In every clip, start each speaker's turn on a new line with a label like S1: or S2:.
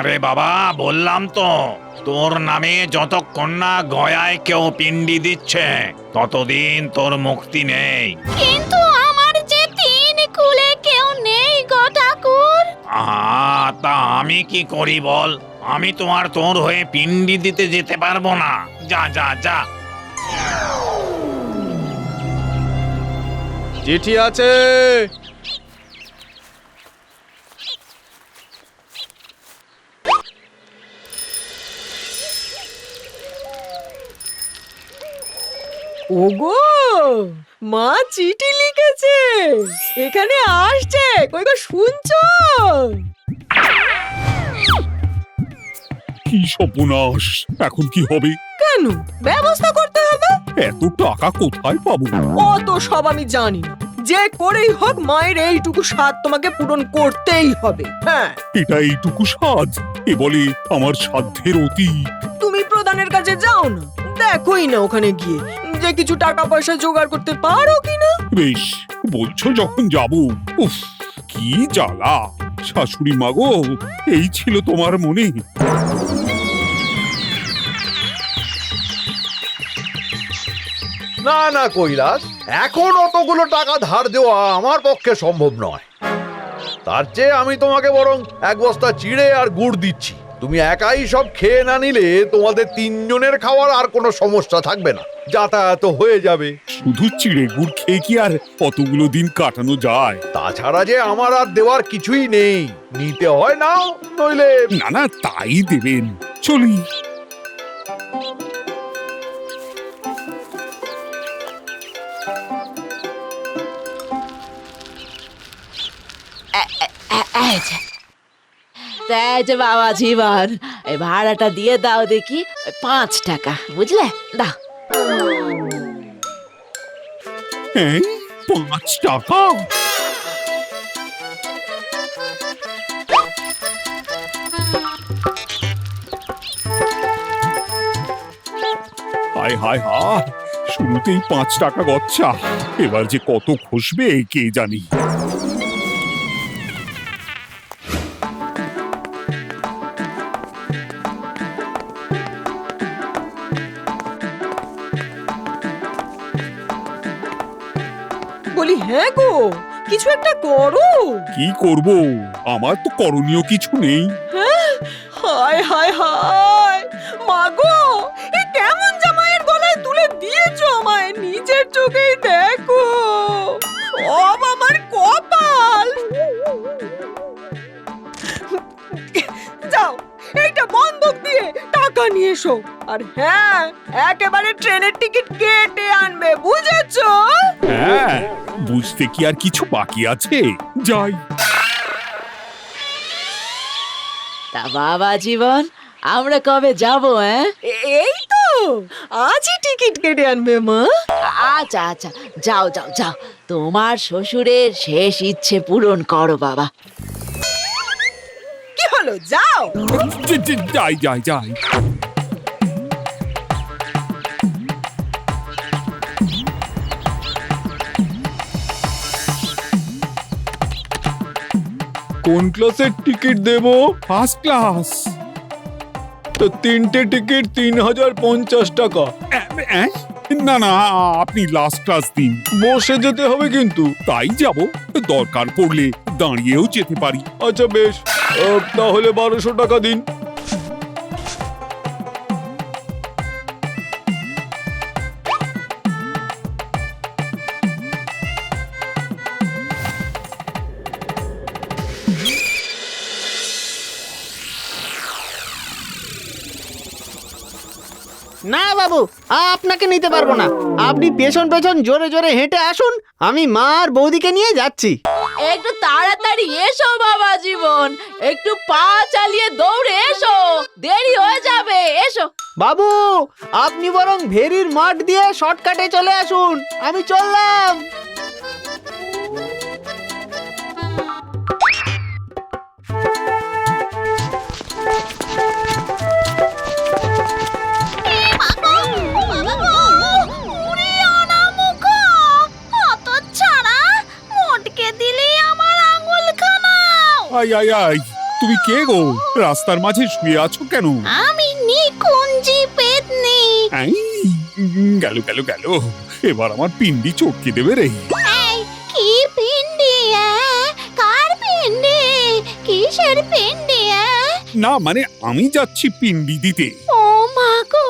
S1: আরে বাবা, বললাম তো তোর নামে যতক্ষণ না গয়ায় কেউ পিণ্ডি দিচ্ছে ততদিন তোর মুক্তি নেই।
S2: কিন্তু আমার যে তিন কুলে কেউ নেই গো ঠাকুর।
S1: তা আমি কি করি বল? আমি তো আর তোর হয়ে পিণ্ডি দিতে যেতে পারবো না। যা যা যা।
S3: চিঠি আছে।
S4: ওগো, মা চিঠি লিখেছে, এখানে আসছে, কই গো শুনছো?
S5: কি সর্বনাশ! এখন কি হবে?
S4: কেন, ব্যবস্থা করতে হবে।
S5: এত টাকা কোথায় পাবো?
S4: অত সব আমি জানি না, যে করেই হোক মায়ের এইটুকু স্বাদ তোমাকে পূরণ করতেই হবে। হ্যাঁ,
S5: এটা এইটুকু সাজ? এ বলে আমার সাধ্যের অতীত।
S4: তুমি প্রধানের কাছে যাও না, দেখোই না ওখানে গিয়ে যে কিছু টাকা পয়সা জোগাড় করতে পারো কিনা।
S5: বেশ, বলছো যখন যাবো। উফ, কি জ্বালা! শাশুড়ি মাগো, এই ছিল তোমার মনে?
S3: না না কৈলাস, এখন অতগুলো টাকা ধার দেওয়া আমার পক্ষে সম্ভব নয়। তার চেয়ে আমি তোমাকে বরং এক বস্তা চিড়ে আর গুড় দিচ্ছি। তুমি একাই সব খেয়ে না নিলে তোমাদের তিনজনের খাওয়ার আর কোনো সমস্যা থাকবে না, যাতায়াত হয়ে যাবে।
S5: শুধু চিড়ে গুড় খেয়ে কি আর কতগুলো দিন কাটানো যায়?
S3: তাছাড়া যে আমার আর দেওয়ার কিছুই নেই, নিতে হয় নাও, নইলে
S5: না না, তাই দেবেন। চলি।
S6: বাবা জীবন, এই ভাড়াটা দিয়ে দাও দেখি। 5 টাকা, বুঝলে? দাও।
S5: হ্যাঁ, 5 টাকা? হায় হায় হায়, শুরুতেই 5 টাকা গচ্ছা। এবার যে কত খসবে কে জানি।
S4: বলি হ্যাঁ গো, কিছু একটা করো।
S5: কি করব? আমার তো করণীয় কিছু নেই।
S4: হায় হায় হায়, মাগো, এ কেমন জামাইয়ের গলায় তুলে দিয়েছো আমায়, নিজের চোখেই দেখো। সব আমার কপাল। যাও, এইটা বন্ধক দিয়ে টাকা নিয়ে এসো, আর হ্যাঁ, একেবারে ট্রেনের টিকিট কেটে আনবে, বুঝেছো?
S5: হ্যাঁ, বুঝতে কি আর কিছু বাকি আছে? যাই।
S6: তা বাবা জীবন, আমরা কবে যাব?
S4: এই তো আজই টিকিট কেটে আনবে মা।
S6: আচ্ছা আচ্ছা, যাও যাও যাও, তোমার শ্বশুরের শেষ ইচ্ছে পূরণ করো বাবা।
S4: কি হলো, যাও।
S5: যাই যাই যাই।
S3: কোন ক্লাসের টিকিট দেবো?
S5: First class.
S3: তো 3টে টিকিট 3050 টাকা।
S5: না না, আপনি লাস্ট ক্লাস দিন।
S3: বসে যেতে হবে কিন্তু।
S5: তাই যাব, দরকার পড়লে দাঁড়িয়েও যেতে পারি।
S3: আচ্ছা বেশ, তাহলে 1200 টাকা দিন।
S7: না বাবু, আপনাকে নিতে পারবো না। আপনি পেছন পেছন জোরে জোরে হেঁটে আসুন, আমি মা আর বৌদিকে নিয়ে যাচ্ছি।
S6: একটু তাড়াতাড়ি এসো বাবা জীবন, একটু পা চালিয়ে দৌড়ে এসো, দেরি হয়ে যাবে। এসো।
S7: বাবু, আপনি বরং ভেরির মাঠ দিয়ে শর্টকাটে চলে আসুন, আমি চললাম।
S2: অত ছাড়া মোটকে দিলেই আমার আঙুল খানা।
S5: আই আই আই, তুমি কে গো? রাস্তার মাঝে শুয়ে আছো কেন?
S2: আমি নিকুঞ্জি পেতনি।
S5: আই, গেল গেল গেল, এবার আমার পিন্ডি চটকে দেবে রে।
S2: এই কি পিন্ডি? কার পিন্ডি? কিসের পিন্ডি?
S5: না মানে আমি যাচ্ছি পিন্ডি দিতে।
S2: ও মা গো,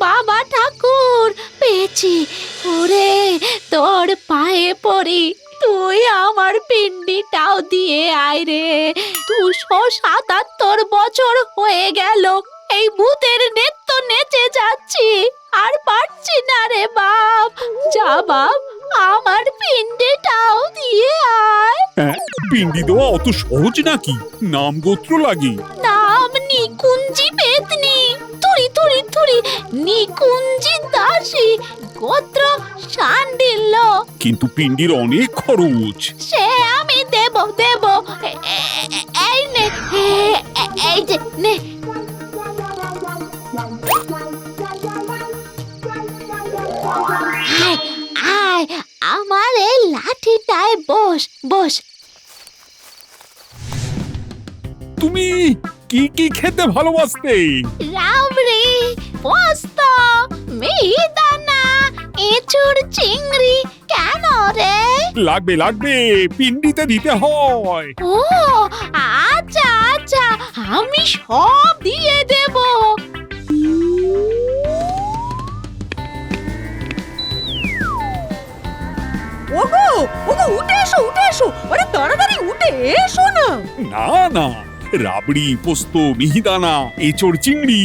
S2: বাবা ঠাকুর পেয়েছি। ওরে তোর পায়ে পড়ি, তুই আমার পিন্ডিটাও দিয়ে আয় রে। 277 বছর হয়ে গেল এই ভূতের নৃত্য নেচে যাচ্ছি, আর পারছি না রে বাপ। যা বাপ, আমার পিন্ডিটাও দিয়ে আয়।
S5: হ্যাঁ, পিন্ডি দেওয়া অত সহজ নাকি? নাম গোত্র লাগে।
S2: নাম নিকুঞ্জি পেতনি, তুরি তুরি তুরি নিকুঞ্জি দাসী, গোত্র শান্ডিল্য।
S5: কিন্তু পিন্ডির অনেক খরচ।
S2: সে আমি দেব দেব। এই নে, এই যে নে। আয় আয়, আমার এই লাঠিটায় বস বস।
S5: তুমি কি কি খেতে ভালোবাসতে?
S2: রাবড়ি, পোস্ত, মিহিদানা, এঁচুড়, চিংড়ি। কেন রে?
S5: লাগবে লাগবে, পিন্ডিতে দিতে হয়।
S2: ও আচ্ছা আচ্ছা, আমি সব দিয়ে দেব।
S4: ওগো ওগো, উঠে এসো উঠে এসো, আরে তাড়াতাড়ি উঠে এসো না।
S5: না না, রাবড়ি, পোস্ত, মিহিদানা, এঁচড়, চিংড়ি।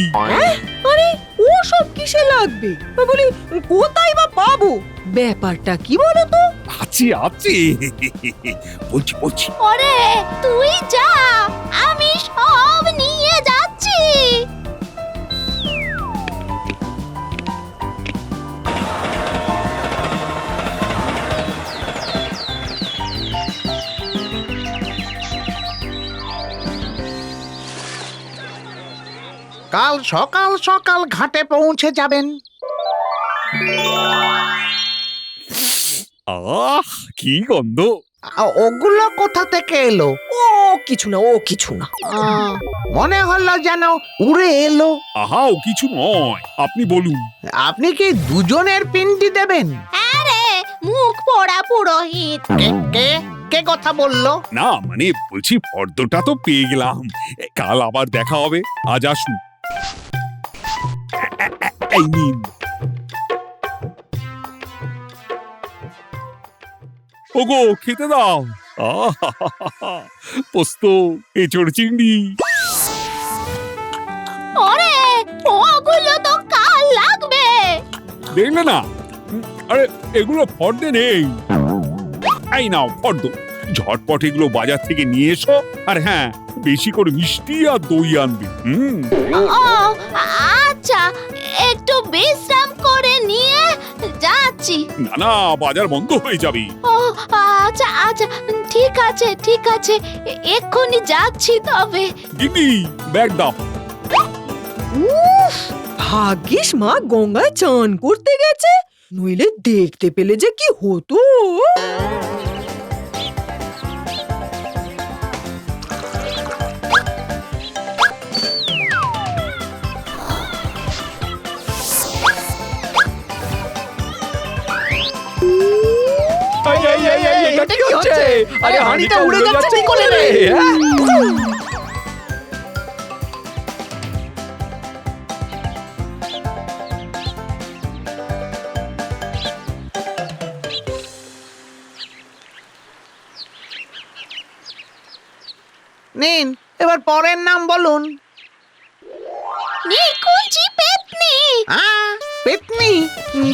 S4: আরে ও সব কিসে লাগবে? বলি কোথায় বা পাবো? ব্যাপারটা কি বলো তো?
S5: আছে আছে, বলছি বলছি।
S2: ওরে তুই যা, আমি সব নিয়ে যাচ্ছি।
S8: কাল সকাল সকাল ঘাটে পৌঁছে যাবেন।
S5: আহ, কি গন্ধ!
S8: ওগুলো কোথা থেকে এলো?
S4: ও কিছু না, ও কিছু না।
S8: মনে হলো যেন উড়ে এলো।
S5: আহা, ও কিছু নয়, আপনি বলুন।
S8: আপনি কি দুজনের পিন্ডি দেবেন?
S2: আরে মুখ পোড়া পুরোহিত।
S8: কে কে কে কথা বললো?
S5: না মানে বলছি, ফর্দটা তো পেয়ে গেলাম, কাল আবার দেখা হবে, আজ আসুন। এই নিন। ওগো, খেতে দাও। আহা, পোস্ত, এঁচড়, চিংড়ি।
S2: ওরে ওগুলো তো কাল লাগবে।
S5: দেখলে না? আরে এগুলো ফর্দে নেই। এই নাও ফর্দ, ঝটপট এগুলো বাজার থেকে নিয়ে এসো। আর হ্যাঁ, বেশি করে মিষ্টি আর দই আনবে।
S2: ও আচ্ছা, একটু বিশ্রাম করে নিয়ে যাচ্ছি।
S5: না না, বাজার বন্ধ হয়ে যাবে।
S2: ও আচ্ছা আচ্ছা, ঠিক আছে ঠিক আছে, এক্ষুনি যাচ্ছি তবে।
S5: দিদি, ব্যাগ দাও।
S4: উফ, ভাগ্যিস মা গঙ্গায় চান করতে গেছে, নইলে দেখতে পেলে যে কি হতো।
S7: এটা কি হচ্ছে? আরে হাঁড়িটা উড়ে যাচ্ছে কি করে রে?
S8: নিন, এবার পরের নাম বলুন।
S2: নিকুঞ্জি পেতনি।
S8: পেতনি?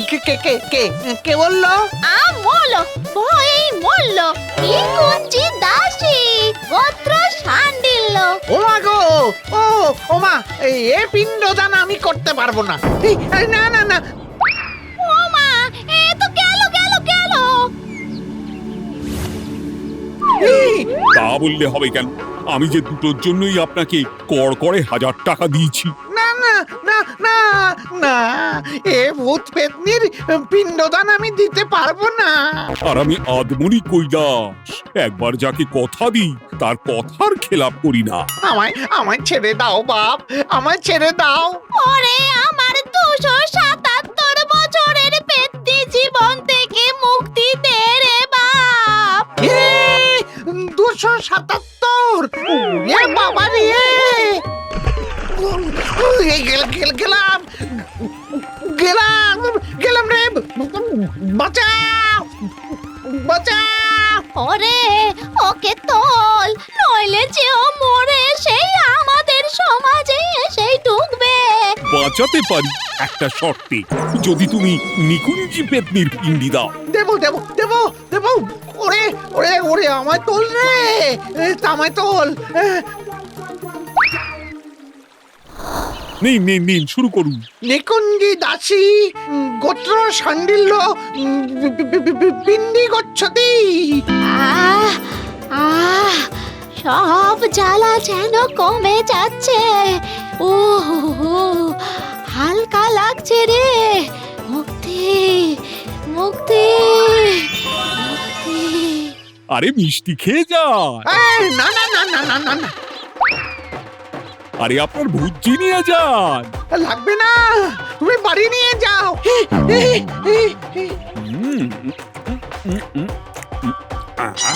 S8: কে কে কে কে কে বললো?
S2: আমল ভয়ে মল্ল, নিকুঞ্জি দাসী, গোত্র শান্ডিল্য।
S8: ওমা গো, ওমা, এ পিণ্ডদান আমি করতে পারবো না। এই, না না না,
S2: ও মা, এ তো গেল গেল গেল।
S5: তা বললে হবে কেন? আমি যে দুটোর জন্যই আপনাকে কড়কড়ে 1000 টাকা দিয়েছি।
S8: না না না না না এ ভূত পেতনির পিণ্ডদান আমি দিতে পারবো না।
S5: আর আমি আদমনি কৈলাস, একবার যাকে কথা দিই তার কথার খেলাপ করি না।
S8: আমায় আমায় ছেড়ে দাও বাপ, আমায় ছেড়ে দাও।
S2: ওরে আমার 277 বছরের পেত্নী জীবন থেকে মুক্তি দে রে বাপ।
S8: 277 এ বাবা রে, গেলাম গেলাম গেলাম রে, বাঁচাও বাঁচাও।
S2: ওরে ওকে তোল, নইলে যে ও মরে সেই আমাদের সমাজে এসেই ঢুকবে।
S5: বাঁচাতে পারি একটা শর্তে, যদি তুমি নিকুঞ্জি পেতনির পিণ্ডি দাও।
S8: দেবো দেবো দেবো দেবো। ওরে ওরে ওরে আমায় তোল রে, আমায় তোল।
S5: নিন নিন নিন, শুরু করুন।
S8: নিকুঞ্জি দাসী গোত্র সান্ডিল্য পিণ্ডি গচ্ছতি।
S2: আহ আহ সব জ্বালা যেন কমে যাচ্ছে। ও হালকা লাগছে রে। মুক্তি মুক্তি মুক্তি।
S5: আরে মিষ্টি খেয়ে যান।
S8: না না না না না না না,
S5: আরে আপনার ভুজ্জি নিয়ে যান।
S8: লাগবে না, তুমি বাড়ি নিয়ে যাও।
S5: আহা,